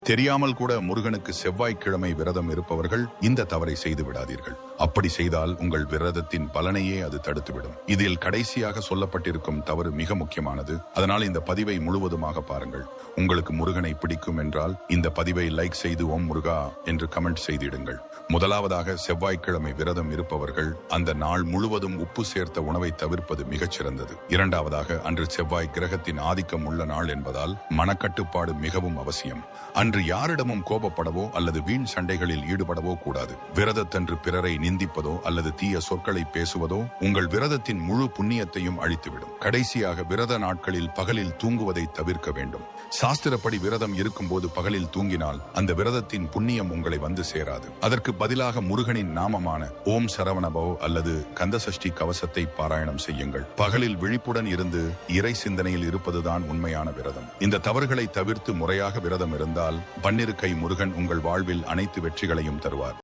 தெரியாமல் கூட முருகனுக்கு செவ்வாய்க்கிழமை விரதம் இருப்பவர்கள் இந்த தவறை செய்து விடாதீர்கள். அப்படி செய்தால் உங்கள் விரதத்தின் பலனையே அது தடுத்துவிடும். இதில் கடைசியாக சொல்லப்பட்டிருக்கும் தவறு மிக முக்கியமானது. அதனால் இந்த பதிவை முழுவதுமாக பாருங்கள். உங்களுக்கு முருகனை பிடிக்கும் என்றால் இந்த பதிவை லைக் செய்து ஓம் முருகா என்று கமெண்ட் செய்திடுங்கள். முதலாவதாக, செவ்வாய்க்கிழமை விரதம் இருப்பவர்கள் அந்த நாள் முழுவதும் உப்பு சேர்த்த உணவை தவிர்ப்பது மிகச் சிறந்தது. இரண்டாவதாக, அன்று செவ்வாய் கிரகத்தின் ஆதிக்கம் உள்ள நாள் என்பதால் மனக்கட்டுப்பாடு மிகவும் அவசியம். அன்று யாரிடமும் கோபப்படவோ அல்லது வீண் சண்டைகளில் ஈடுபடவோ கூடாது. விரதத்தன்று பிறரை நிந்திப்பதோ அல்லது தீய சொற்களை பேசுவதோ உங்கள் விரதத்தின் முழு புண்ணியத்தையும் அழித்துவிடும். கடைசியாக, விரத நாட்களில் பகலில் தூங்குவதை தவிர்க்க வேண்டும். சாஸ்திரப்படி விரதம் இருக்கும்போது பகலில் தூங்கினால் அந்த விரதத்தின் புண்ணியம் உங்களை வந்து சேராது. அதற்கு பதிலாக முருகனின் நாமமான ஓம் சரவணபவ் அல்லது கந்தசஷ்டி கவசத்தை பாராயணம் செய்யுங்கள். பகலில் விழிப்புடன் இருந்து இறை சிந்தனையில் இருப்பதுதான் உண்மையான விரதம். இந்த தவறுகளை தவிர்த்து முறையாக விரதம் இருந்தால் பன்னிரு கை முருகன் உங்கள் வாழ்வில் அனைத்து வெற்றிகளையும் தருவார்.